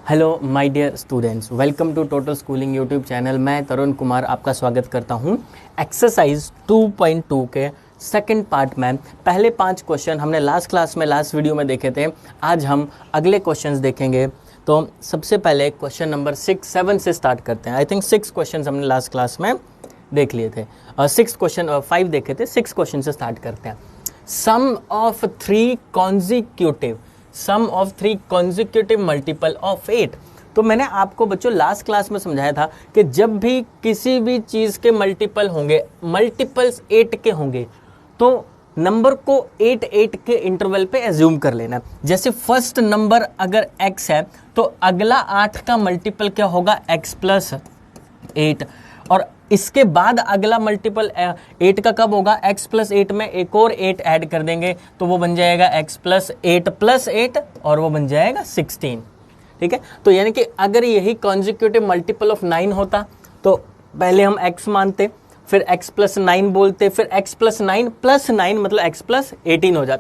Hello my dear students, welcome to total schooling YouTube channel. मैं तरुण कुमार आपका स्वागत करता हूं। एक्सरसाइज 2.2 के सेकंड पार्ट में पहले 5 क्वेश्चन हमने लास्ट वीडियो में देखे थे। आज हम अगले क्वेश्चंस देखेंगे। तो सबसे पहले क्वेश्चन नंबर 6-7 से स्टार्ट करते हैं। आई थिंक 6 क्वेश्चन हमने लास्ट क्लास में देख लिए थे। 5 देखे थे। 6 क्वेश्चन से स्टार्ट करते हैं। सम ऑफ 3 कॉन्जिक्यूटिव मल्टीपल ऑफ 8। तो मैंने आपको बच्चों लास्ट क्लास में समझाया था कि जब भी किसी भी चीज के मल्टीपल होंगे, मल्टीपल्स 8 के होंगे, तो नंबर को 8 के इंटरवल पे एज्यूम कर लेना। जैसे फर्स्ट नंबर अगर x है तो अगला 8 का मल्टीपल क्या होगा, x प्लस 8। और इसके बाद अगला मल्टीपल 8 का कब होगा, x प्लस 8 में एक और 8 ऐड कर देंगे तो वो बन जाएगा x प्लस 8 और वो बन जाएगा 16। ठीक है, तो यानी कि अगर यही कॉन्जिक्यूटिव मल्टीपल ऑफ 9 होता तो पहले हम x मानते, फिर x प्लस 9 बोलते, फिर x प्लस 9 प्लस 9 मतलब x प्लस 18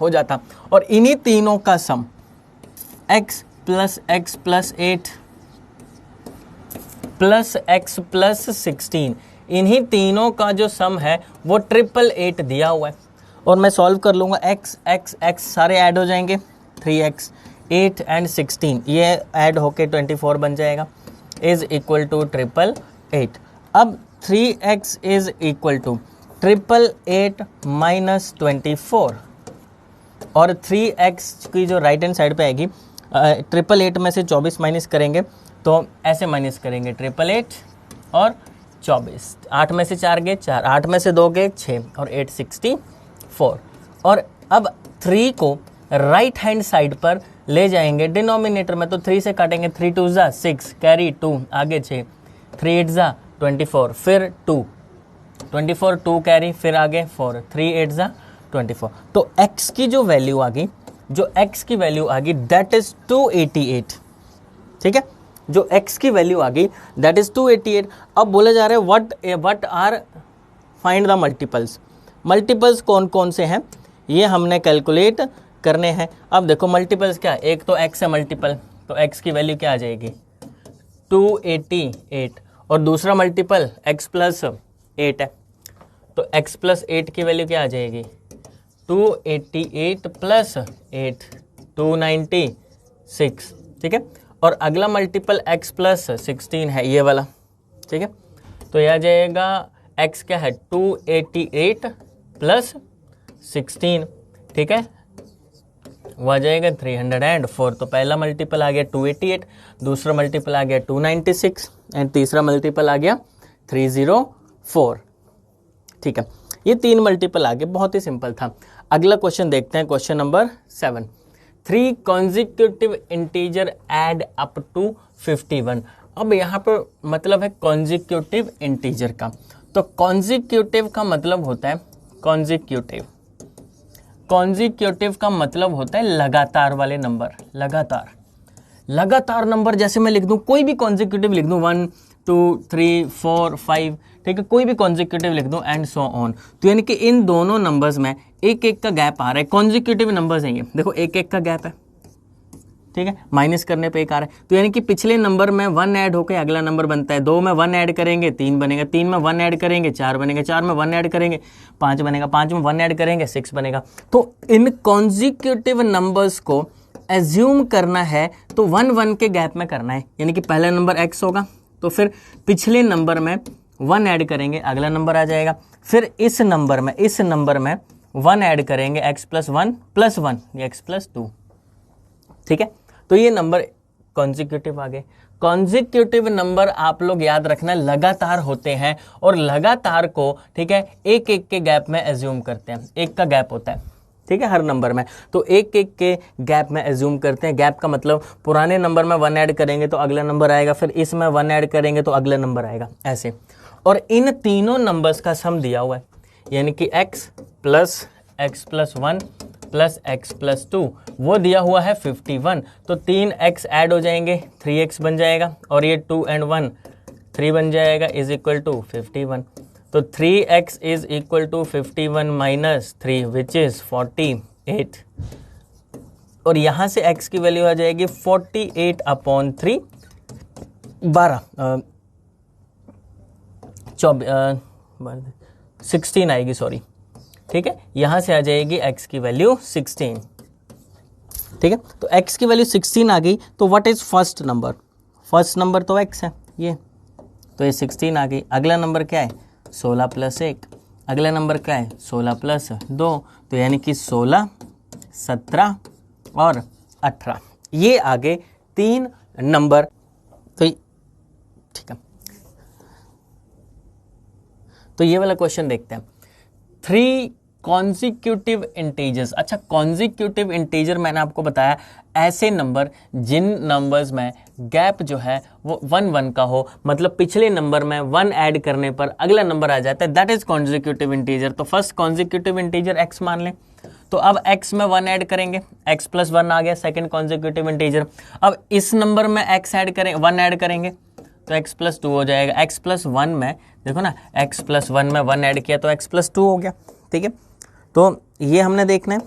हो जाता। और इन्हीं तीनों का sum x plus 8 plus x plus 16, इन्हीं तीनों का जो सम है वो 888 दिया हुआ है। और मैं सॉल्व कर लूँगा, x सारे ऐड हो जाएंगे, 3x 8 एंड 16 ये ऐड होके 24 बन जाएगा, इज इक्वल टू 888। अब 3x is equal to 888 minus 24, और 3x की जो राइट हैंड साइड पे आएगी 888 में से 24 माइनस करेंगे तो ऐसे माइनस करेंगे 888 और 24, 8 में से 4 गए 4, 8 में से 2 गए 6 और 8 64। और अब 3 को राइट हैंड साइड पर ले जाएंगे डिनोमिनेटर में, तो 3 से काटेंगे, 3 2 जा 6, कैरी 2 आगे 6, 3 8 जा 24, फिर 24 2 कैरी, फिर आगे 4, 3 8 जा 24। तो x की जो वैल्यू आ गई दैट इज 288। ठीक है, जो x की वैल्यू आ गई दैट इज 288। अब बोले जा रहे हैं what are find the multiples कौन कौन से हैं ये हमने कैलकुलेट करने हैं। अब देखो मल्टीपल्स क्या, एक तो x है मल्टीपल, तो x की वैल्यू क्या आ जाएगी 288, और दूसरा मल्टीपल x प्लस 8 है, तो x प्लस 8 की वैल्यू क्या आ जाएगी 288 प्लस 8 296। ठीक है, और अगला मल्टीपल x प्लस 16 है ये वाला। ठीक है, तो यह आ जाएगा x क्या है 288 प्लस 16। ठीक है, वो आ जाएगा 304। तो पहला मल्टीपल आ गया 288, दूसरा मल्टीपल आ गया 296 एंड तीसरा मल्टीपल आ गया 304। ठीक है, ये 3 मल्टीपल आ गए, बहुत ही सिंपल था। अगला क्वेश्चन देखते हैं, question number 7। 3 consecutive integer add up to 51। अब यहाँ पर मतलब है कॉन्जिक्यूटिव इंटीजर का, तो कॉन्जिक्यूटिव का मतलब होता है कॉन्जिक्यूटिव का मतलब होता है लगातार वाले नंबर। लगातार नंबर, जैसे मैं लिख दूं कोई भी कॉन्जिक्यूटिव लिख दूं 1 2 3 4 5, ठीक है, कोई भी कॉन्जिक्यूटिव लिख दूं एंड सो ऑन। तो यानी कि इन दोनों नंबर्स में एक का गैप आ रहा है, कॉन्जिक्यूटिव नंबर्स हैं ये, देखो एक का गैप है। ठीक है, माइनस करने पे एक आ रहा है, तो यानी कि पिछले नंबर में 1 ऐड होकर अगला नंबर बनता है, 2 में 1 ऐड करेंगे 3 बनेगा, 3 में 1 ऐड करेंगे 4 बनेगा, 4 में 1 ऐड करेंगे 5 बनेगा, 5 में 1 ऐड करेंगे 6 बनेगा। तो इन कॉन्जिक्यूटिव नंबर्स को एज्यूम करना है तो 1 के गैप में करना है, यानी कि पहला नंबर x होगा तो फिर पिछले नंबर में 1 ऐड करेंगे अगला नंबर आ जाएगा, फिर इस नंबर में 1 ऐड करेंगे x प्लस 1 या x प्लस 2। ठीक है, तो ये नंबर कॉन्जिक्यूटिव आ गए। कॉन्जिक्यूटिव नंबर आप लोग याद रखना लगातार होते हैं, और लगातार को ठीक है एक के गैप में एज्यूम करते हैं, एक का गैप होता है। ठीक है, हर नंबर में, तो एक के गैप में एज्यूम करते हैं। गैप का मतलब पुराने नंबर में 1 ऐड करेंगे तो अगला नंबर आएगा, फिर इसमें 1 ऐड करेंगे तो अगला नंबर आएगा, ऐसे। और इन तीनों नंबर्स का सम दिया हुआ है, यानी कि x plus 1 plus x plus 2 वो दिया हुआ है 51। तो 3x ऐड हो जाएंगे, 3x बन जाएगा, और ये 2 and 1 3 बन जाएगा, इज इक्वल टू 51। तो 3x is equal to 51 minus 3 which is 48। और यहां से x की वैल्यू आ जाएगी 48/3 16 आएगी, सॉरी, ठीक है। यहां से आ जाएगी x की वैल्यू 16, ठीक है। तो x की वैल्यू 16 आ गई, तो what is first number? First number तो x है ये, तो ये 16 आ गई। अगला नंबर क्या है? 16 + 1। अगला नंबर क्या है? 16 + 2, तो यानी कि 16, 17 और 18। ये आगे 3 नंबर, तो ठीक है। तो ये वाला क्वेश्चन देखते हैं। 3 कॉन्जिक्यूटिव इंटीजर्स। अच्छा, कॉन्जिक्यूटिव इंटीजर मैंने आपको बताया ऐसे नंबर जिन नंबर्स में गैप जो है वो 1 1 का हो, मतलब पिछले नंबर में 1 ऐड करने पर अगला नंबर आ जाता है, दैट इज कॉन्जिक्यूटिव इंटीजर। तो फर्स्ट कॉन्जिक्यूटिव इंटीजर x मान लें, तो अब x में 1 ऐड करेंगे, x + 1 आ गया सेकंड कॉन्जिक्यूटिव इंटीजर। अब इस नंबर में x ऐड करें, 1 ऐड करेंगे तो x + 2 हो जाएगा। x + 1 में देखो ना, x + 1 में 1 ऐड किया तो x + 2 हो गया, ठीक है। तो ये हमने देखना है,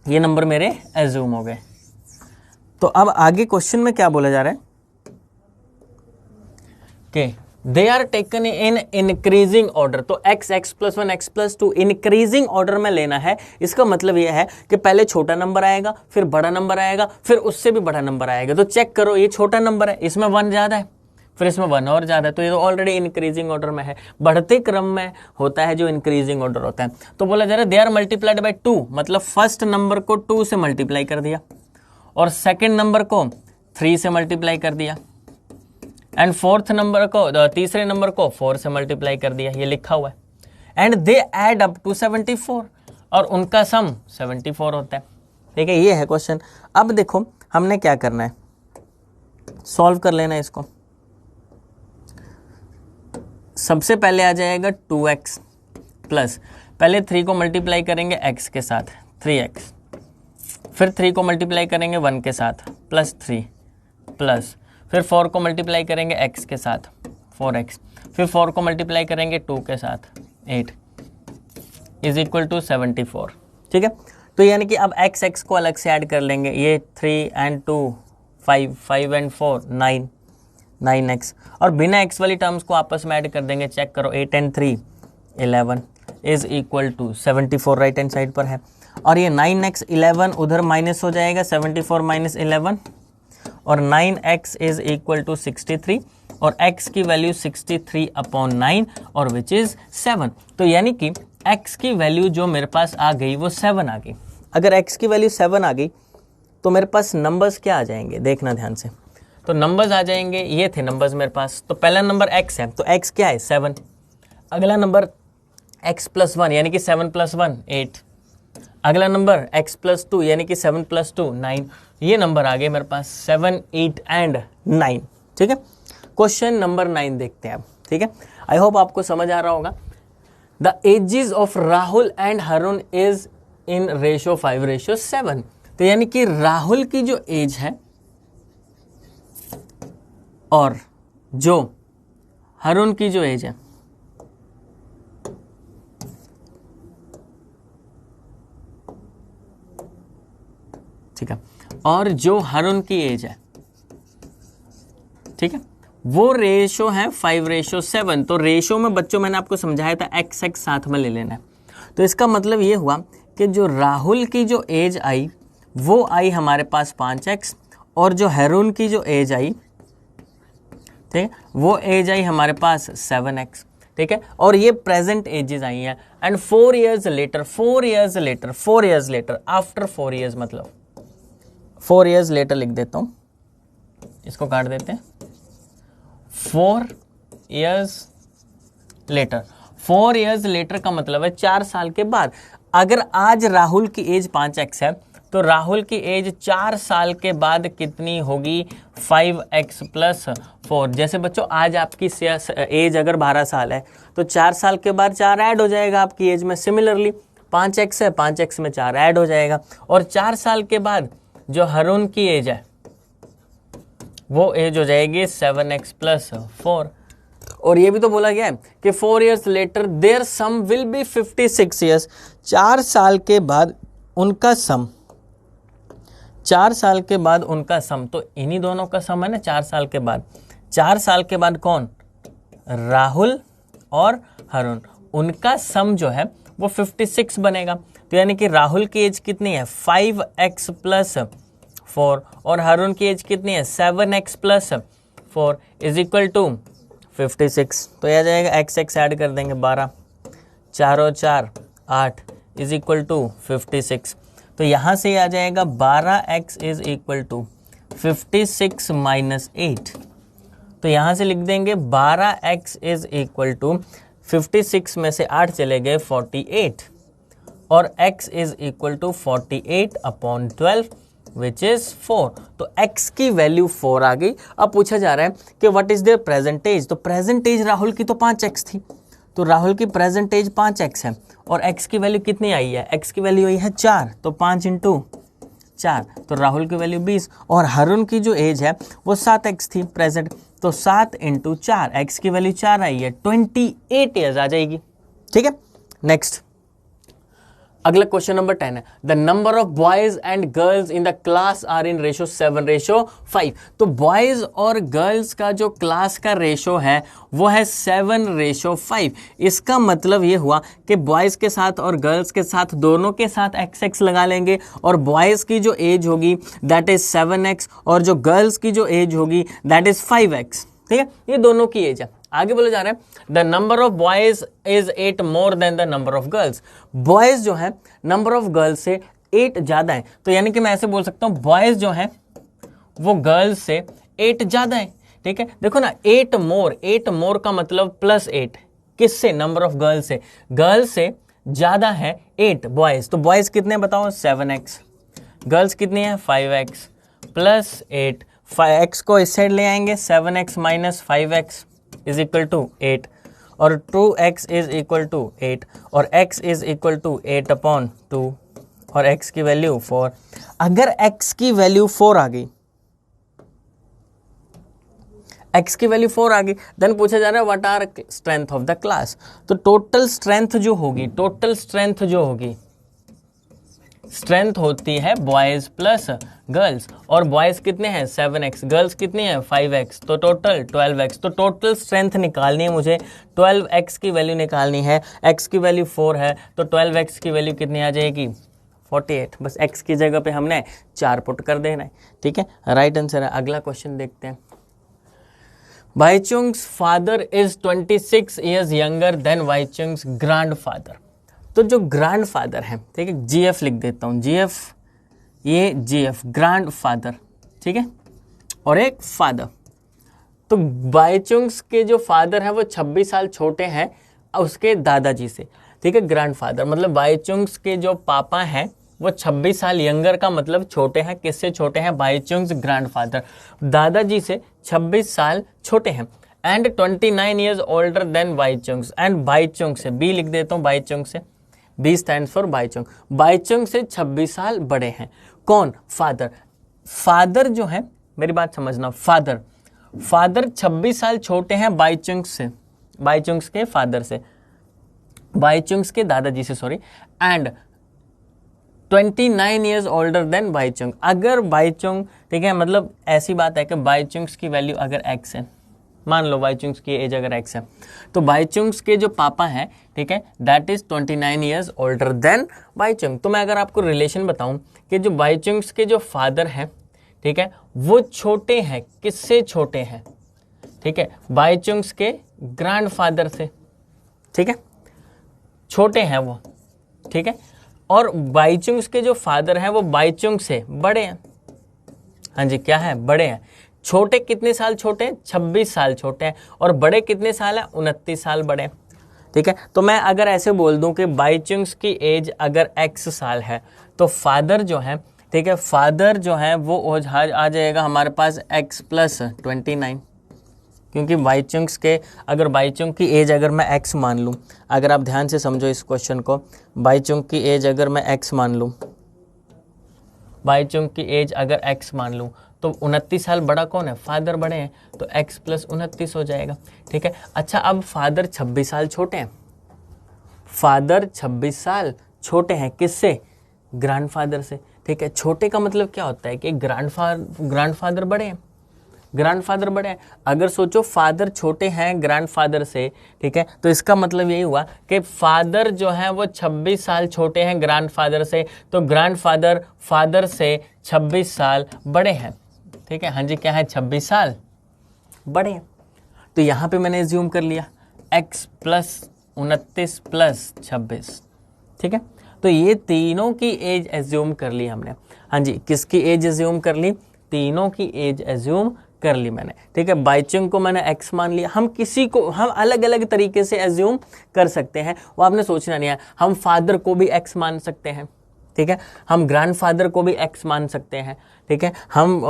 ये नंबर मेरे एज्यूम हो गए। तो अब आगे क्वेश्चन में क्या बोला जा रहा है कि they are taken in increasing order. तो x + 1 x + 2 इंक्रीजिंग ऑर्डर में लेना है। इसका मतलब यह है कि पहले छोटा नंबर आएगा, फिर बड़ा नंबर आएगा, फिर उससे भी बड़ा नंबर आएगा। तो चेक करो, ये छोटा नंबर है, इसमें 1 ज्यादा है, फिर इसमें 1 और ज्यादा है, तो ये तो ऑलरेडी इंक्रीजिंग ऑर्डर में है। बढ़ते क्रम में होता है जो इंक्रीजिंग ऑर्डर होता है। तो बोला जा रहा है दे आर मल्टीप्लाइड बाय 2, मतलब फर्स्ट नंबर को 2 से मल्टीप्लाई कर दिया और सेकंड नंबर को 3 से मल्टीप्लाई कर दिया एंड फोर्थ नंबर को, तीसरे नंबर को 4 से मल्टीप्लाई कर दिया, ये लिखा हुआ है। And they add up to 74, और उनका सम 74 होता है, ठीक है। ये है क्वेश्चन। अब देखो हमने क्या करना है, सॉल्व कर लेना है इसको। सबसे पहले आ जाएगा 2x प्लस, पहले 3 को मल्टीप्लाई करेंगे x के साथ 3x, फिर 3 को मल्टीप्लाई करेंगे 1 के साथ +3 प्लस, फिर 4 को मल्टीप्लाई करेंगे x के साथ 4x, फिर 4 को मल्टीप्लाई करेंगे 2 के साथ 8 = 74, ठीक है। तो यानी कि अब x को अलग से ऐड कर लेंगे, ये 3 and 2 5, 5 and 4 9, 9x, और बिना x वाली टर्म्स को आपस में ऐड कर देंगे। चेक करो, 8 and 3 11 = 74 राइट हैंड साइड पर है। और ये 9x 11 उधर माइनस हो जाएगा, 74 - 11, और 9x = 63, और x की वैल्यू 63/9 और विच इज 7। तो यानी कि x की वैल्यू जो मेरे पास आ गई वो 7 आ गई। अगर x की वैल्यू 7 आ गई तो मेरे पास नंबर्स क्या आ जाएंगे, देखना ध्यान से। तो नंबर्स आ जाएंगे, ये थे नंबर्स मेरे पास। तो पहला नंबर x है, तो x क्या है 7। अगला नंबर x + 1 यानी कि 7 + 1 8। अगला नंबर x + 2 यानी कि 7 + 2 9। ये नंबर आ गए मेरे पास 7, 8 and 9, ठीक है। क्वेश्चन नंबर 9 देखते हैं अब, ठीक है। आई होप आपको समझ आ रहा होगा। The ages of Rahul and Harun is in ratio 5:7। तो यानी कि राहुल की जो एज है और जो हरुण की जो एज है, ठीक है, और जो हरुण की एज है, ठीक है, वो रेशो है 5:7। तो रेशो में बच्चों मैंने आपको समझाया था x साथ में ले लेना है। तो इसका मतलब ये हुआ कि जो राहुल की जो एज आई वो आई हमारे पास 5x, और जो हरुण की जो एज आई, ठीक है, वो एज आई हमारे पास 7x, ठीक है। और ये प्रेजेंट एजेस आई हैं। And 4 years later, 4 years later, 4 years later, after 4 years, मतलब 4 years later लिख देता हूं, इसको काट देते हैं। 4 years later, 4 years later का मतलब है 4 साल के बाद। अगर आज राहुल की एज 5x है तो राहुल की एज 4 साल के बाद कितनी होगी, 5x + 4। जैसे बच्चों आज आपकी एज अगर 12 साल है तो 4 साल के बाद 4 ऐड हो जाएगा आपकी एज में। सिमिलरली 5x है, 5x में 4 ऐड हो जाएगा, और 4 साल के बाद जो हरुण की एज है वो एज हो जाएगी 7x + 4। और ये भी तो बोला गया है कि 4 years later their sum will be 56 years। 4 साल के बाद उनका सम 4 साल के बाद उनका सम, तो इन्हीं दोनों का सम है ना 4 साल के बाद। 4 साल के बाद कौन, राहुल और हरुण, उनका सम जो है वो 56 बनेगा। तो यानी कि राहुल की एज कितनी है 5x प्लस 4 और हरुण की एज कितनी है 7x plus 4 is equal to 56। तो यह आ जाएगा x ऐड कर देंगे 12, 4 और 4 8 इज इक्वल टू 56। तो यहाँ से आ जाएगा 12x is equal to 56 minus 8। तो यहाँ से लिख देंगे 12x इज इक्वल टू 56 में से 8 चले गए 48 और x is equal to 48 upon 12 which is 4। तो x की वैल्यू 4 आ गई। अब पूछा जा रहा है कि what is their present age. तो प्रेजेंट एज राहुल की तो 5x थी, तो राहुल की प्रेजेंट एज 5x है और x की वैल्यू कितनी आई है, x की वैल्यू आई है 4, तो 5 इंटू 4, तो राहुल की वैल्यू 20 और हरुण की जो एज है वो 7x थी प्रेजेंट, तो 7 इंटू 4, x की वैल्यू 4 आई है 28 ईयर्स आ जाएगी। ठीक है, नेक्स्ट अगला क्वेश्चन नंबर 10 है the number of boys and girls in the class are in ratio 7:5। तो बॉयज और गर्ल्स का जो क्लास का रेशो है वो है 7:5। इसका मतलब ये हुआ कि बॉयज के साथ और गर्ल्स के साथ दोनों के साथ XX लगा लेंगे और बॉयज की जो एज होगी दैट इज 7x और जो गर्ल्स की जो एज होगी दैट इज 5x। ठीक है, ये दोनों की एज है। आगे बोला जा रहा है the number of boys is 8 more than the number of girls. Boys जो है नंबर ऑफ गर्ल्स से 8 ज्यादा है, तो यानी कि मैं ऐसे बोल सकता हूं बॉयज जो है वो गर्ल्स से 8 ज्यादा है। ठीक है, देखो ना 8 मोर का मतलब +8 किससे, नंबर ऑफ गर्ल्स से, गर्ल्स से ज्यादा है 8 बॉयज। तो बॉयज कितने बताओ 7x, गर्ल्स कितनी है 5x प्लस 8, 5x को इस साइड ले आएंगे 7x minus 5x is equal to 8 और 2x इज इक्वल टू 8 और x is equal to 8 upon 2 और x की वैल्यू 4। अगर x की वैल्यू 4 आ गई, x की वैल्यू 4 आ गई, देन पूछा जा रहा है what are strength of the class. तो टोटल स्ट्रेंथ जो होगी स्ट्रेंथ होती है बॉयज प्लस गर्ल्स और बॉयज कितने हैं 7x, गर्ल्स कितनी है 5x, तो टोटल 12x। तो टोटल स्ट्रेंथ निकालनी है मुझे, 12x की वैल्यू निकालनी है, x की वैल्यू 4 है तो 12x की वैल्यू कितनी आ जाएगी 48। बस x की जगह पे हमने 4 पुट कर देना है। ठीक है, राइट आंसर है। अगला क्वेश्चन देखते हैं। Baichung's father is 26 years younger than Baichung's grandfather. तो जो ग्रैंडफादर है, ठीक है, GF लिख देता हूं, GF, ये GF ग्रैंडफादर, ठीक है, और एक फादर। तो बाईचुंग्स के जो फादर है वो 26 साल छोटे हैं उसके दादाजी से। ठीक है, ग्रैंडफादर मतलब बाईचुंग्स के जो पापा हैं वो 26 साल यंगर का मतलब छोटे हैं, किससे छोटे हैं, बाईचुंग्स ग्रैंडफादर दादाजी से 26 साल छोटे हैं। And 29 years older than Baichung's, and Baichung से B लिख देता हूँ, बाईचुंग से, B stands for Baichung, Baichung से 26 साल बड़े हैं। कौन, फादर। फादर जो है, मेरी बात समझना, फादर 26 साल छोटे हैं बाईचुंग्स से, बाईचुंग्स के फादर से, बाईचुंग्स के दादाजी से, sorry, and 29 years older than Baichung. अगर बाईचुंग, ठीक है, मतलब ऐसी बात है कि बाईचुंग्स की वैल्यू अगर x है, मान लो बाईचुंग्स की एज अगर x है, तो बाईचुंग्स के जो पापा हैं, ठीक है, that is 29 years older than Baichung. तो मैं अगर आपको रिलेशन बताऊं कि जो बाईचुंग्स के जो फादर हैं, ठीक है, वो छोटे हैं, किससे छोटे हैं, ठीक है, बाईचुंग्स के ग्रैंडफादर से, ठीक है, छोटे हैं वो, ठीक है, और बाईचुंग्स के जो फादर हैं वो बाईचुंग से बड़े हैं। हाँ जी, क्या है, बड़े हैं। छोटे कितने साल छोटे हैं, 26 साल छोटे हैं, और बड़े कितने साल हैं, 29 साल बड़े हैं। ठीक है, तो मैं अगर ऐसे बोल दूं कि बाईचुंग्स की एज अगर x साल है तो फादर जो है, ठीक है, फादर जो है वो आ जाएगा हमारे पास x प्लस 29, क्योंकि बाईचुंग्स के, अगर बाईचुंग की एज अगर मैं x मान लूं, अगर आप ध्यान से समझो इस क्वेश्चन को, बाईचुंग की एज अगर मैं x मान लूं, बाईचुंग की एज अगर x मान लूं, तो 29 साल बड़ा कौन है, फादर बड़े हैं, तो x प्लस 29 हो जाएगा। ठीक है, अच्छा अब फादर 26 साल छोटे हैं, फादर 26 साल छोटे हैं किससे, ग्रैंडफादर से। ठीक है। छोटे का मतलब क्या होता है कि ग्रैंडफादर बड़े हैं, ग्रैंडफादर बड़े हैं। अगर सोचो फादर छोटे हैं ग्रैंडफादर से, ठीक है, तो इसका मतलब यही हुआ कि फादर जो है वो 26 साल छोटे हैं ग्रैंडफादर से, तो ग्रैंडफादर फादर से 26 साल बड़े हैं, ठीक है। हाँ जी, क्या है, 26 साल बड़े हैं। तो यहाँ पे मैंने एज्यूम कर लिया x प्लस 29 प्लस 26, ठीक है। तो ये तीनों की एज एज्यूम कर ली हमने। हाँ जी, किसकी एज एज्यूम कर ली, तीनों की एज एज्यूम कर ली मैंने, ठीक है। बाइचुंग को मैंने x मान लिया। हम किसी को हम अलग अलग तरीके से एज्यूम कर सकते हैं, वो आपने सोचना नहीं है। हम फादर को भी x मान सकते हैं, ठीक है। हम ग्रैंडफादर को भी x मान सकते हैं, ठीक है। हम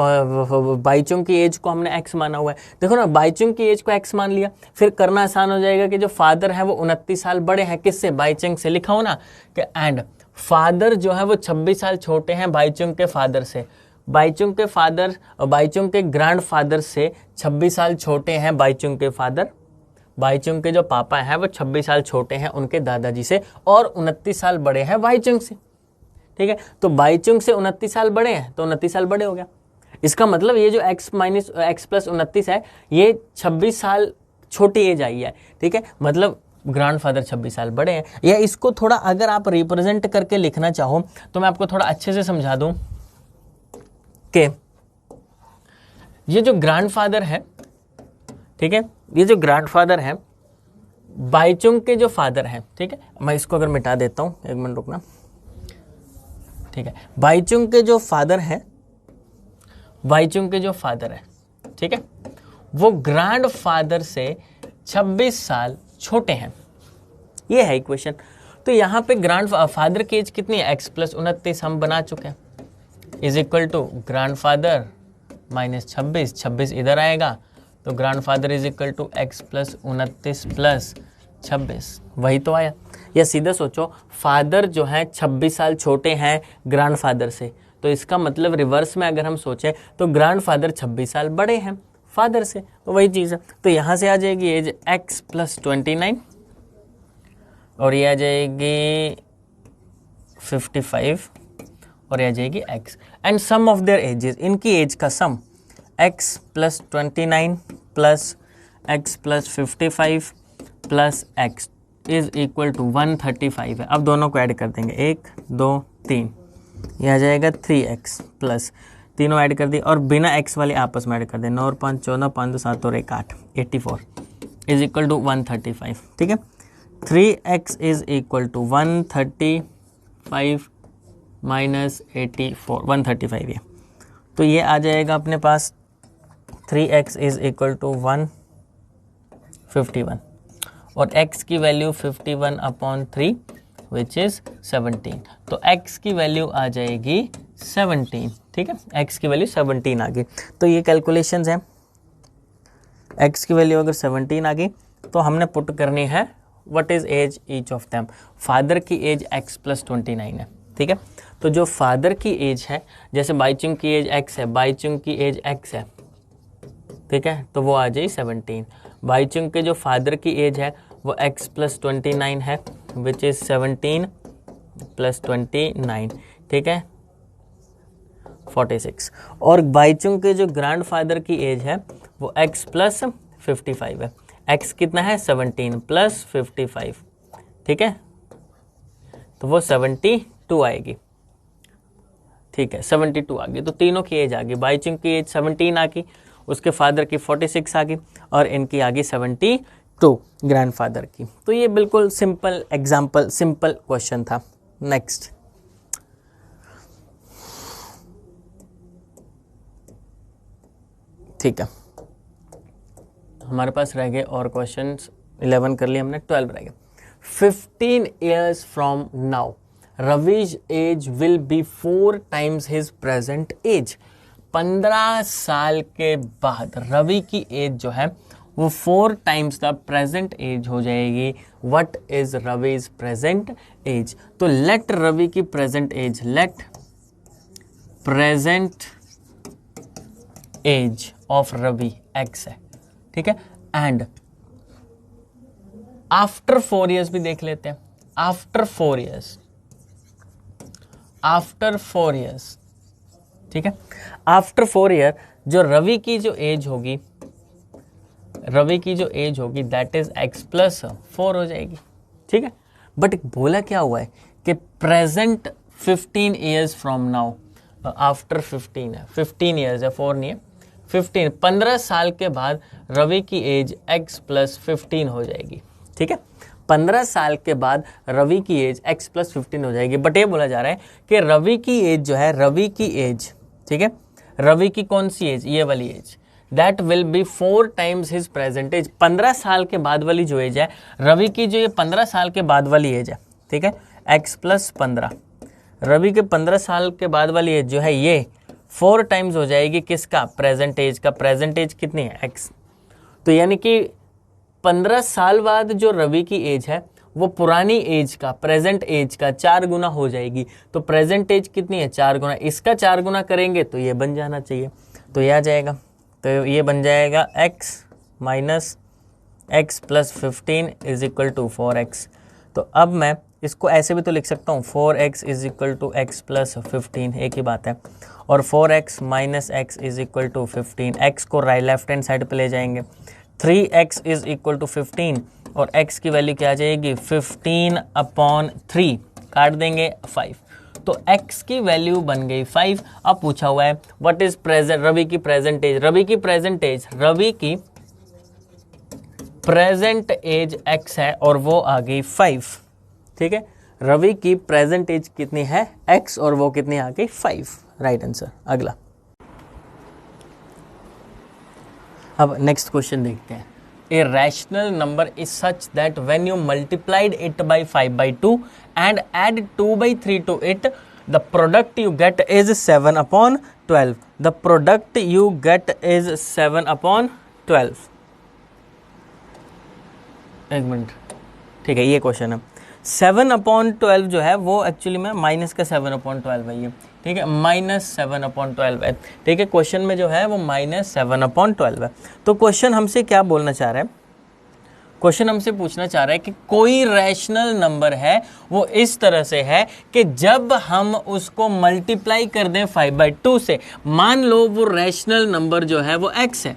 बाइचुंग की एज को हमने x माना हुआ है। देखो ना, बाइचुंग की एज को x मान लिया, फिर करना आसान हो जाएगा कि जो फादर है वो 29 साल बड़े हैं किससे, बाइचुंग से। लिखा हो ना कि एंड फादर जो है वो 26 साल छोटे हैं बाइचुंग के फादर से। बाइचुंग के फादर, बाइचुंग के ग्रैंडफादर से 26 साल छोटे हैं बाइचुंग के फादर। बाइचुंग के जो पापा हैं वो 26 साल छोटे हैं उनके दादाजी से, और 29 साल बड़े हैं बाइचुंग से, ठीक है। तो बाइचुंग से 29 साल बड़े हैं, तो 29 साल बड़े हो गया। इसका मतलब ये जो x प्लस 29 है, ये 26 साल छोटी एज आई है, ठीक है। मतलब ग्रैंडफादर 26 साल बड़े हैं। या इसको थोड़ा अगर आप रिप्रेजेंट करके लिखना चाहो तो मैं आपको थोड़ा अच्छे से समझा दूं कि ये जो ग्रैंडफादर है, ठीक है, ये जो ग्रैंडफादर है बाइचुंग के जो फादर हैं, ठीक है। मैं इसको अगर मिटा देता हूं, एक मिनट रुकना, ठीक है। बाइचुंग के जो फादर हैं, बाइचुंग के जो फादर है, ठीक है, वो ग्रैंडफादर से 26 साल छोटे हैं। ये है इक्वेशन। तो यहाँ पे ग्रैंडफादर की एज कितनी है, x प्लस 29 हम बना चुके हैं, is equal to grandfather minus 26, 26 इधर आएगा, तो grandfather is equal to x plus 29 plus 26, वही तो आया। या सीधा सोचो, फादर जो है 26 साल छोटे हैं ग्रैंडफादर से, तो इसका मतलब रिवर्स में अगर हम सोचें तो ग्रैंडफादर 26 साल बड़े हैं फादर से, तो वही चीज़ है। तो यहाँ से आ जाएगी एज x प्लस 29, और ये आ जाएगी 55, और ये आ जाएगी x, and sum of their ages, इनकी एज का sum x plus 29 plus x plus 55 plus x is equal to 135 है। अब दोनों को ऐड कर देंगे, 1 2 3, यह आ जाएगा 3x प्लस, तीनों ऐड कर दिए, और बिना x वाले आपस में ऐड कर दें, 9 और 5 14, 5 2 7 और 1 8, 84 इज इक्वल टू 135, ठीक है। 3x is equal to 135 minus 84, 135 है, तो ये आ जाएगा अपने पास 3x इज इक्वल टू 151, और x की वैल्यू 51 अपॉन 3 विच इज 17, तो x की वैल्यू आ जाएगी 17, ठीक है। x की वैल्यू 17 आ गई, तो ये कैलकुलेशंस हैं। x की वैल्यू अगर 17 आ गई तो हमने पुट करनी है what is age each of them. Father की एज x प्लस 29 है, ठीक है। तो जो फादर की एज है, जैसे बाइचुंग की एज x है, बाइचुंग की एज x है, ठीक है, तो वो आ जाए 17। बाइचुंग के जो फादर की एज है वो x प्लस 29 है, विच इज 17 प्लस 29, ठीक है, 46। और बाइचुंग के जो ग्रैंडफादर की एज है वो x प्लस 55 है। x कितना है, 17 प्लस 55, ठीक है, तो वो 72 आएगी, ठीक है, 72 आ गई। तो तीनों की एज आ गई, बाइचुंग की एज 17 आ गई, उसके फादर की 46 आ गई, और इनकी आ गई 72 ग्रैंडफादर की। तो ये बिल्कुल सिंपल एग्जाम्पल, सिंपल क्वेश्चन था। नेक्स्ट, ठीक है, हमारे पास रह गए और क्वेश्चंस, 11 कर लिए हमने, 12 रह गए। 15 years from now Ravi's age will be 4 times his present age। 15 साल के बाद रवि की एज जो है वो 4 टाइम्स द प्रेजेंट एज हो जाएगी। What is Ravi's present age? तो लेट रवि की present age, let present age of Ravi x है, ठीक है, एंड आफ्टर 4 years भी देख लेते हैं। आफ्टर 4 years आफ्टर 4 ईयर्स, ठीक है। आफ्टर 4 ईयर जो रवि की जो एज होगी, दैट इज x प्लस 4 हो जाएगी, ठीक है। बट बोला क्या हुआ है कि present 15 years from now, after 15 है, 15 ईयर्स है, 4 नहीं है, 15 साल के बाद रवि की एज x प्लस 15 हो जाएगी, ठीक है। 15 साल के बाद रवि की एज x प्लस 15 हो जाएगी। बट ये बोला जा रहा है कि रवि की एज जो है, रवि की एज, ठीक है, रवि की कौन सी एज, ये वाली age, that will be 4 times his present age. 15 साल के बाद वाली जो एज है रवि की, जो ये 15 साल के बाद वाली एज है, ठीक है, x प्लस 15, रवि के 15 साल के बाद वाली एज जो है ये 4 टाइम्स हो जाएगी किसका, प्रेजेंट एज का। प्रेजेंट एज कितनी है, x। तो यानी कि 15 साल बाद जो रवि की एज है वो पुरानी एज का, प्रेजेंट एज का 4 गुना हो जाएगी। तो प्रेजेंट एज कितनी है, 4 गुना, इसका 4 गुना करेंगे तो ये बन जाना चाहिए। तो ये आ जाएगा, तो ये बन जाएगा x minus x plus 15 is equal to 4x। तो अब मैं इसको ऐसे भी तो लिख सकता हूँ, 4x is equal to x plus 15, एक ही बात है। और 4x minus x is equal to 15, x को राइट लेफ्ट हैंड साइड पे ले जाएंगे। 3x इज इक्वल टू 15 और x की वैल्यू क्या आ जाएगी, 15/3, काट देंगे 5, तो x की वैल्यू बन गई 5। अब पूछा हुआ है व्हाट इज प्रेजेंट, रवि की प्रेजेंट एज, रवि की प्रेजेंट एज x है और वो आ गई 5, ठीक है। रवि की प्रेजेंट एज कितनी है, x, और वो कितनी आ गई, 5, राइट आंसर। अगला, अब नेक्स्ट क्वेश्चन देखते हैं। A rational number is such that when you multiplied it by 5/2 and add 2/3 to it, the product you get is 7/12. The product you get is 7/12. एक मिनट, ठीक है, ये क्वेश्चन है। 7/12 जो है वो एक्चुअली में माइनस का 7/12 है ये, ठीक है, -7/12 है, ठीक है। क्वेश्चन में जो है वो -7/12 है। तो क्वेश्चन हमसे क्या बोलना चाह रहा है, क्वेश्चन हमसे पूछना चाह रहा है कि कोई रैशनल नंबर है, वो इस तरह से है कि जब हम उसको मल्टीप्लाई कर दें 5/2 से, मान लो वो रैशनल नंबर जो है वो x है,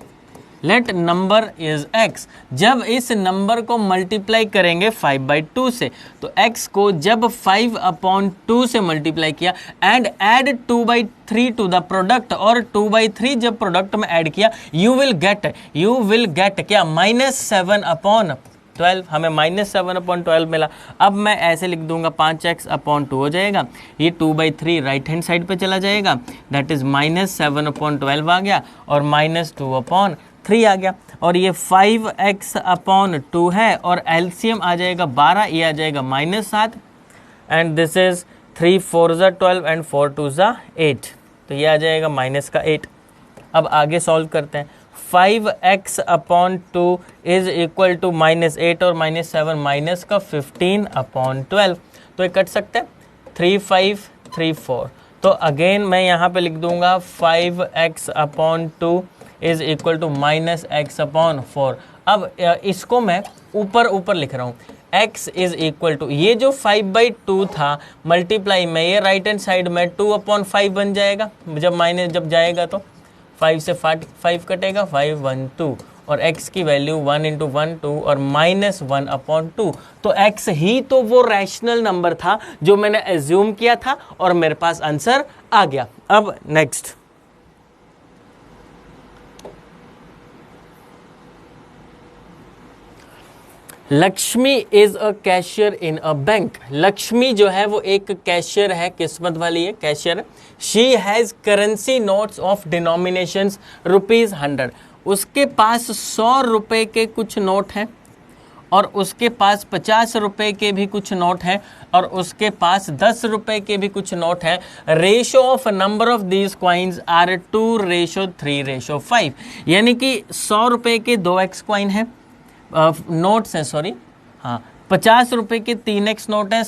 लेट नंबर इज x, जब इस नंबर को मल्टीप्लाई करेंगे 5/2 से, तो x को जब 5/2 से मल्टीप्लाई किया and add 2/3 to the product, और 2/3 जब प्रोडक्ट में ऐड किया, यू विल गेट क्या, -7/12, हमें -7/12 मिला। अब मैं ऐसे लिख दूंगा 5x/2 हो जाएगा, ये 2/3 राइट हैंड साइड पे चला जाएगा, दैट इज -7/12 आ गया और -2/3 आ गया, और ये 5x/2 है और एलसीएम आ जाएगा 12, ये आ जाएगा -7, एंड दिस इज 3 4 12 एंड 4 2 8, तो ये आ जाएगा -8। अब आगे सॉल्व करते हैं। 5x/2 इज इक्वल टू -8 और -7 माइनस का 15/12, तो ये कट सकते हैं, 3 5 3 4। तो अगेन मैं यहाँ पे लिख दूंगा 5x/2 is equal to -x/4। अब इसको मैं ऊपर लिख रहा हूँ, x इज इक्वल टू, ये जो 5/2 था मल्टीप्लाई में, ये राइट हैंड साइड में 2/5 बन जाएगा, जब जाएगा तो 5 से 5 कटेगा, 5 1 2, और x की वैल्यू 1 × 1 2 और -1/2। तो x ही तो वो रैशनल नंबर था जो मैंने एज्यूम किया था और मेरे पास आंसर आ गया। अब next, Lakshmi is a cashier in a bank. Lakshmi जो है वो एक कैशियर है, किस्मत वाली है, कैशियर है। She has currency notes of denominations ₹100। उसके पास 100 रुपए के कुछ नोट हैं और उसके पास 50 रुपए के भी कुछ नोट हैं और उसके पास 10 रुपए के भी कुछ नोट हैं। Ratio of number of these coins are 2:3:5, यानी कि 100 रुपए के 2x कॉइन हैं, नोट्स हैं, सॉरी, हाँ, 50 रुपए के 3x नोट हैं,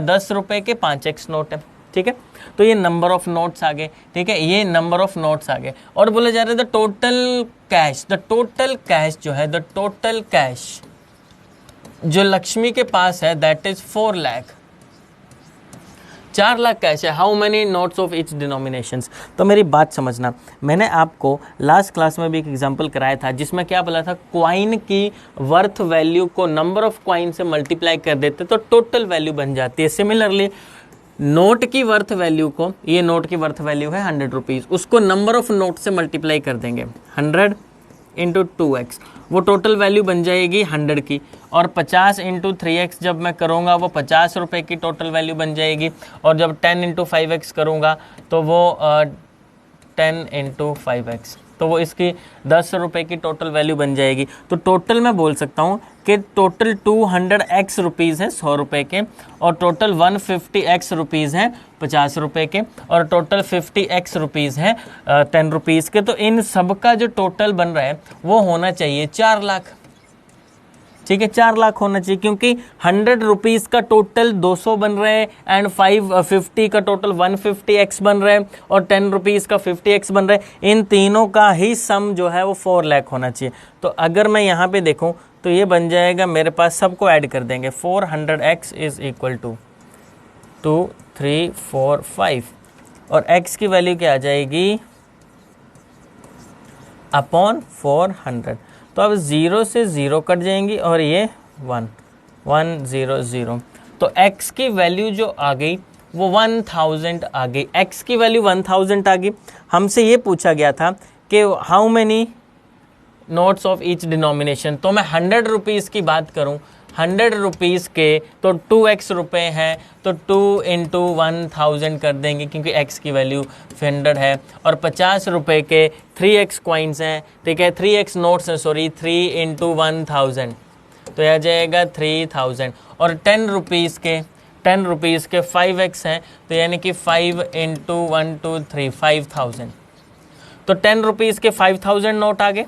10 रुपए के 5x नोट हैं, ठीक है। तो ये नंबर ऑफ नोट्स आ गए, ठीक है, ये नंबर ऑफ नोट्स आ गए। और बोले जा रहे द टोटल कैश जो है, द टोटल कैश जो लक्ष्मी के पास है that is 4 lakh. 4 lakh cash है, how many notes of each denominations. तो मेरी बात समझना, मैंने आपको लास्ट क्लास में भी एक एग्जांपल कराया था जिसमें क्या बोला था, क्वाइन की वर्थ वैल्यू को नंबर ऑफ क्वाइन से मल्टीप्लाई कर देते तो टोटल वैल्यू बन जाती है। सिमिलरली नोट की वर्थ वैल्यू को, ये नोट की वर्थ वैल्यू है 100 रुपीज़, उसको नंबर ऑफ नोट से मल्टीप्लाई कर देंगे 100 इंटू 2x, वो टोटल वैल्यू बन जाएगी 100 की। और 50 इंटू 3x जब मैं करूँगा वो 50 रुपये की टोटल वैल्यू बन जाएगी। और जब 10 इंटू 5x करूँगा तो वो 10 इंटू 5x, तो वो इसकी 10 रुपये की टोटल वैल्यू बन जाएगी। तो टोटल मैं बोल सकता हूँ कि टोटल 200x रुपीज़ हैं 100 रुपये के, और टोटल 150x रुपीज़ हैं 50 रुपये के, और टोटल 50x रुपीज़ हैं 10 रुपीज़ के। तो इन सब का जो टोटल बन रहा है वो होना चाहिए 4 लाख। ठीक है, 4 लाख होना चाहिए, क्योंकि 100 रुपीज़ का टोटल 200 बन रहे हैं, एंड 550 का टोटल 150x बन रहा है, और 10 रुपीज़ का 50x बन रहा है। इन तीनों का ही सम जो है वो 4 लाख होना चाहिए। तो अगर मैं यहाँ पे देखूँ तो ये बन जाएगा मेरे पास, सबको ऐड कर देंगे, 400x इज इक्वल टू 2 3 4 5, और x की वैल्यू क्या आ जाएगी अपॉन 400। तो अब 0 से 0 कट जाएंगी और ये 1 1 0 0, तो x की वैल्यू जो आ गई वो 1000 आ गई। x की वैल्यू 1000 आ गई। हमसे ये पूछा गया था कि how many notes of each denomination. तो मैं 100 रुपीज़ की बात करूं, 100 रुपीज़ के तो 2x रुपये हैं, तो 2 इंटू 1000 कर देंगे क्योंकि x की वैल्यू 100 है। और 50 रुपये के 3x कॉइन्स हैं, ठीक है, 3x नोट्स हैं, सॉरी, 3 इंटू 1000, तो यह आ जाएगा 3000। और 10 रुपीज़ के 5x हैं, तो यानी कि 5 इंटू 1 2 3 5000। तो 10 रुपीज़ के 5000 नोट आ गए,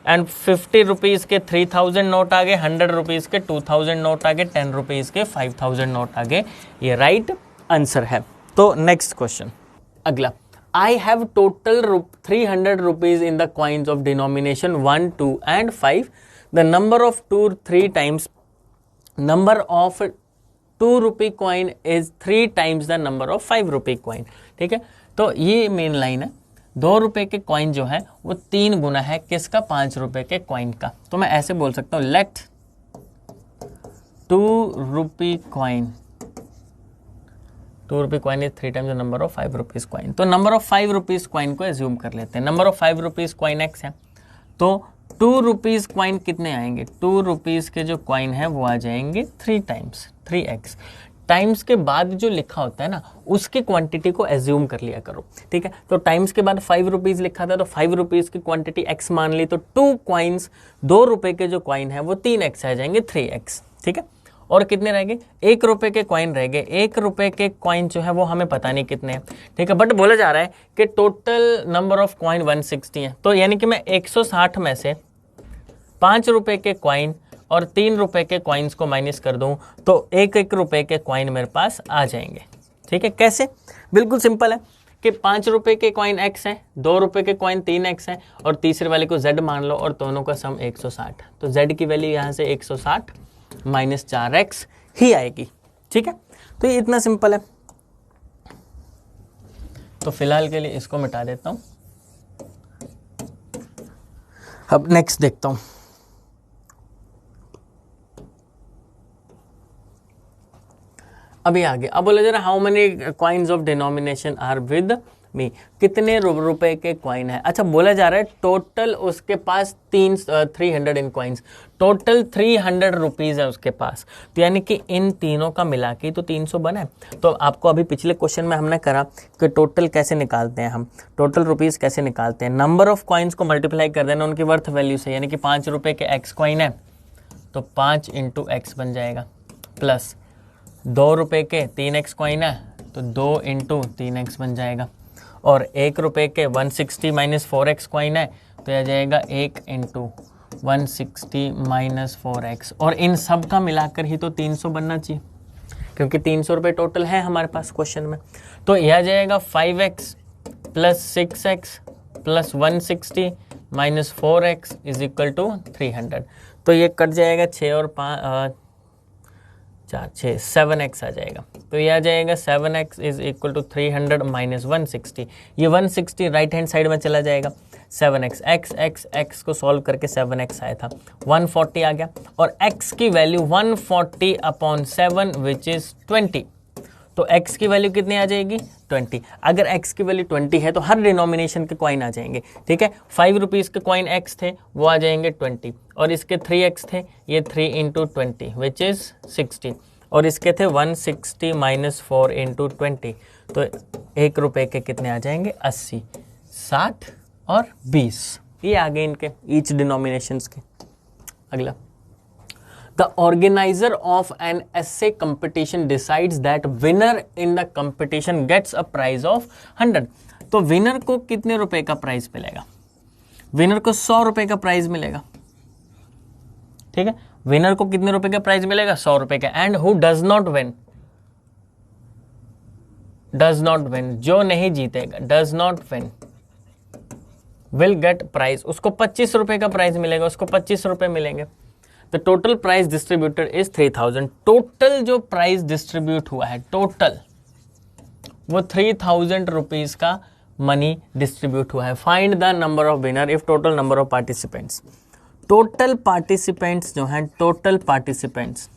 एंड 50 रुपीज़ के 3000 नोट आ गए, 100 रुपीज़ के 2000 नोट आ गए, 10 रुपीज़ के 5000 नोट आ गए। ये राइट आंसर है। तो नेक्स्ट क्वेश्चन, अगला, I have total 300 rupees in the coins of denomination 1 2 and 5, the number of 2 3 times, number of 2 rupee coin is 3 times the number of 5 rupee coin. ठीक है, तो ये मेन लाइन है, 2 रुपये के कॉइन जो है वो 3 गुना है किसका, 5 रुपये के कॉइन का। तो मैं ऐसे बोल सकता हूँ, let 2 rupee coin, 2 rupee coin is 3 times the number of 5 rupees coin. तो नंबर ऑफ 5 रुपीज़ कॉइन को एज्यूम कर लेते हैं। Number of 5 rupees coin x है, तो 2 रुपीज़ कॉइन कितने आएंगे, 2 रुपीज़ के जो कॉइन है वो आ जाएंगे 3 टाइम्स 3x। टाइम्स के बाद जो लिखा होता है ना उसकी क्वांटिटी को एज्यूम कर लिया करो। ठीक है, तो टाइम्स के बाद 5 रुपीज़ लिखा था, तो 5 रुपीज़ की क्वांटिटी x मान ली, तो 2 कॉइन्स, 2 रुपये के जो कॉइन है वो 3x आ जाएंगे, 3x। ठीक है, और कितने रह गए, 1 रुपये के कॉइन रह गए। 1 रुपये के कॉइन जो है वो हमें पता नहीं कितने हैं। ठीक है, बट बोला जा रहा है कि टोटल नंबर ऑफ कॉइन 160 है, तो यानी कि मैं 160 में से 5 रुपये के कॉइन और 3 रुपये के कॉइन्स को माइनस कर दूं तो 1 रुपये के कॉइन मेरे पास आ जाएंगे। ठीक है, कैसे, बिल्कुल सिंपल है कि 5 रुपये के कॉइन x है, 2 रुपये के कॉइन 3x है, और तीसरे वाले को z मान लो, और दोनों का सम 160। तो z की वैल्यू यहाँ से 160 माइनस 4x ही आएगी। ठीक है, तो ये इतना सिंपल है। तो फिलहाल के लिए इसको मिटा देता हूँ। अब नेक्स्ट देखता हूँ। अभी आगे, अब बोला जा रहा how many coins of denomination are with me, कितने रुपए के कॉइन है। अच्छा, बोला जा रहा है टोटल उसके पास 300 इन कॉइन्स, टोटल 300 रुपीज़ है उसके पास, तो यानी कि इन तीनों का मिला के तो 300 बना है। तो आपको अभी पिछले क्वेश्चन में हमने करा कि टोटल कैसे निकालते हैं, हम टोटल रुपीज़ कैसे निकालते हैं, नंबर ऑफ कॉइन्स को मल्टीप्लाई कर देना उनकी वर्थ वैल्यू से, यानी कि 5 रुपये के x कॉइन है तो 5 इंटू x बन जाएगा, प्लस 2 रुपये के 3x कॉइन है तो 2 इंटू 3x बन जाएगा, और 1 रुपये के 160 माइनस 4x कॉइन है तो यह जाएगा 1 इंटू 160 माइनस 4x, और इन सब का मिलाकर ही तो 300 बनना चाहिए, क्योंकि 300 रुपये टोटल है हमारे पास क्वेश्चन में। तो यह जाएगा 5x plus 6x plus 160 minus 4x is equal to 300। तो ये कट जाएगा 6 और 4 6 7x आ जाएगा। तो ये आ जाएगा 7x is equal to 300 minus 160। ये 160 राइट हैंड साइड में चला जाएगा। 7x x को सॉल्व करके 7x आया था, 140 आ गया। और x की वैल्यू 140 अपॉन 7 विच इज 20। तो x की वैल्यू कितनी आ जाएगी? 20। अगर x की वैल्यू 20 है तो हर डिनोमिनेशन के कॉइन आ जाएंगे, ठीक है। 5 रुपीज़ के कॉइन x थे, वो आ जाएंगे 20, और इसके 3x थे, ये 3 इंटू 20 विच इज़ 60, और इसके थे 160 माइनस 4 इंटू 20, तो 1 रुपये के कितने आ जाएंगे? 80, 60 और 20। ये आ गए इनके ईच डिनोमिनेशंस के। अगला, The organizer of an essay competition decides that winner in the competition gets a prize of 100। तो विनर को कितने रुपए का प्राइज मिलेगा? विनर को 100 रुपए का प्राइज मिलेगा, ठीक है। विनर को कितने रुपए का प्राइज मिलेगा? 100 रुपए का। And who does not win, does not win, जो नहीं जीतेगा, does not win, will get prize, उसको 25 रुपए का प्राइज मिलेगा, उसको 25 रुपए मिलेंगे। The total prize distributed is 3000। Total जो प्राइज डिस्ट्रीब्यूट हुआ है, टोटल वो 3000 रुपीज का मनी डिस्ट्रीब्यूट हुआ है। Find the number of winner if total number of participants. Total participants जो हैं, टोटल पार्टिसिपेंट्स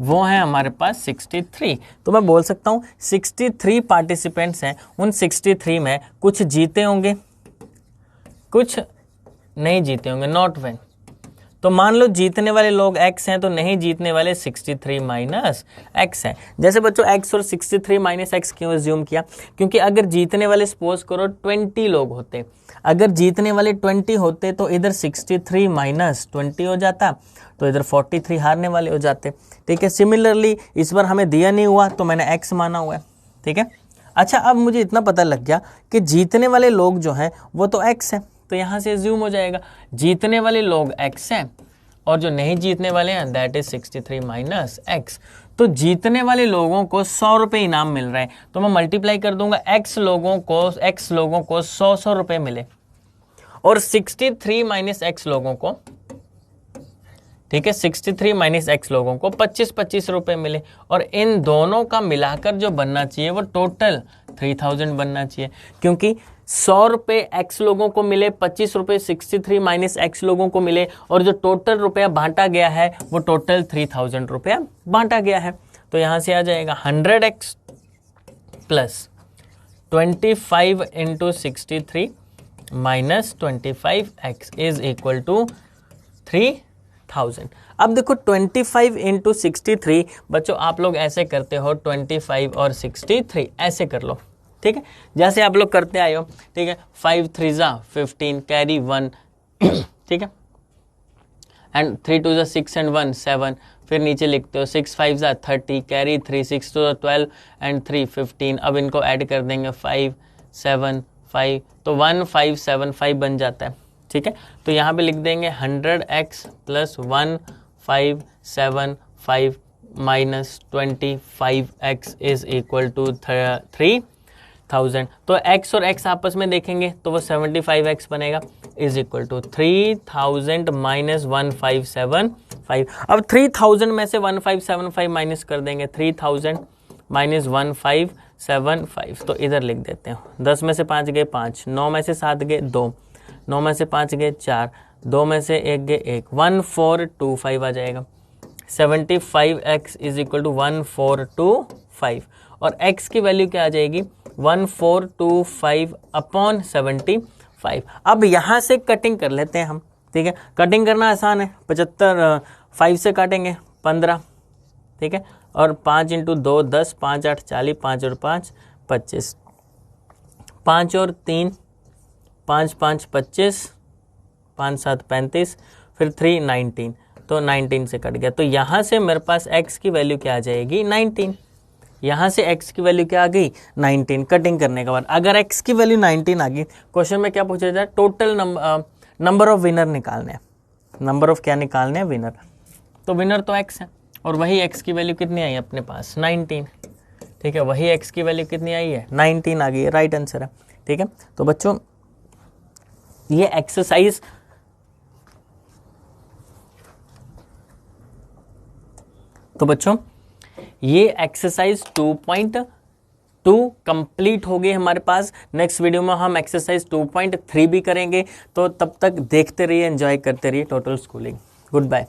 वो हैं हमारे पास 63। तो मैं बोल सकता हूं 63 पार्टिसिपेंट्स हैं, उन 63 में कुछ जीते होंगे, कुछ नहीं जीते होंगे, नॉट विन। तो मान लो जीतने वाले लोग x हैं, तो नहीं जीतने वाले 63 माइनस x हैं। जैसे बच्चों x और 63 माइनस x क्यों एज्यूम किया? क्योंकि अगर जीतने वाले सपोज करो 20 लोग होते, अगर जीतने वाले 20 होते तो इधर 63 माइनस 20 हो जाता, तो इधर 43 हारने वाले हो जाते, ठीक है। सिमिलरली इस बार हमें दिया नहीं हुआ तो मैंने x माना हुआ है, ठीक है। अच्छा, अब मुझे इतना पता लग गया कि जीतने वाले लोग जो हैं वो तो x हैं, तो यहाँ से एज्यूम हो जाएगा जीतने वाले लोग x हैं और जो नहीं जीतने वाले हैं दैट इज 63 माइनस x। तो जीतने वाले लोगों को 100 रुपये इनाम मिल रहा है, तो मैं मल्टीप्लाई कर दूंगा, x लोगों को 100 रुपये मिले, और 63 माइनस x लोगों को, ठीक है, 63 माइनस x लोगों को 25 रुपये मिले, और इन दोनों का मिलाकर जो बनना चाहिए वो टोटल 3000 बनना चाहिए, क्योंकि 100 रुपये x लोगों को मिले, 25 रुपये 63 माइनस x लोगों को मिले, और जो टोटल रुपया बांटा गया है वो टोटल 3000 रुपया बांटा गया है। तो यहां से आ जाएगा 100x plus 25 into 63 minus 25x is equal to 3000। अब देखो 25 इंटू 63, बच्चों आप लोग ऐसे करते हो, 25 और 63 ऐसे कर लो, ठीक है, जैसे आप लोग करते आए हो, ठीक है। 5 3 जा 15, कैरी 1, ठीक है, एंड 3 2 जा 6 एंड 1 7, फिर नीचे लिखते हो 6 5 जा 30, कैरी 3 6 2 जा 12 एंड 3 15। अब इनको ऐड कर देंगे 5 7 5, तो 1575 बन जाता है, ठीक है। तो यहाँ पे लिख देंगे 100x plus 1575 minus 25x is equal to 3000। तो x और x आपस में देखेंगे तो वो 75x बनेगा, इज इक्वल टू 3000 माइनस 1575। अब 3000 में से 1575 माइनस कर देंगे, 3000 माइनस 1575, तो इधर लिख देते हैं। 10 में से 5 गए 5, 9 में से 7 गए 2, 9 में से 5 गए 4, 2 में से 1 गए 1, 1425 आ जाएगा। 75x इज इक्वल टू 1425, और x की वैल्यू क्या आ जाएगी? 1425 अपॉन 75। अब यहाँ से कटिंग कर लेते हैं हम, ठीक है। कटिंग करना आसान है, 75 5 से काटेंगे 15, ठीक है, और 5 इंटू 2 10, 5 8 40, 5 और 5 25, 5 और 3 5 5 25, 5 7 35, फिर 3 19, तो 19 से कट गया। तो यहाँ से मेरे पास x की वैल्यू क्या आ जाएगी? 19। यहाँ से x की वैल्यू क्या आ गई? 19। कटिंग करने के बाद अगर x की वैल्यू 19 आ गई, क्वेश्चन में क्या पूछा जाए? टोटल नंबर ऑफ विनर निकालने हैं। नंबर ऑफ क्या निकालने हैं? विनर। तो विनर तो x है, और वही x की वैल्यू कितनी आई अपने पास? 19, ठीक है। वही x की वैल्यू कितनी आई है? 19 आ गई है, राइट आंसर है, ठीक है। तो बच्चों ये एक्सरसाइज तो बच्चों ये एक्सरसाइज 2.2 कंप्लीट हो गई हमारे पास। नेक्स्ट वीडियो में हम एक्सरसाइज 2.3 भी करेंगे। तो तब तक देखते रहिए, एंजॉय करते रहिए टोटल स्कूलिंग। Good bye.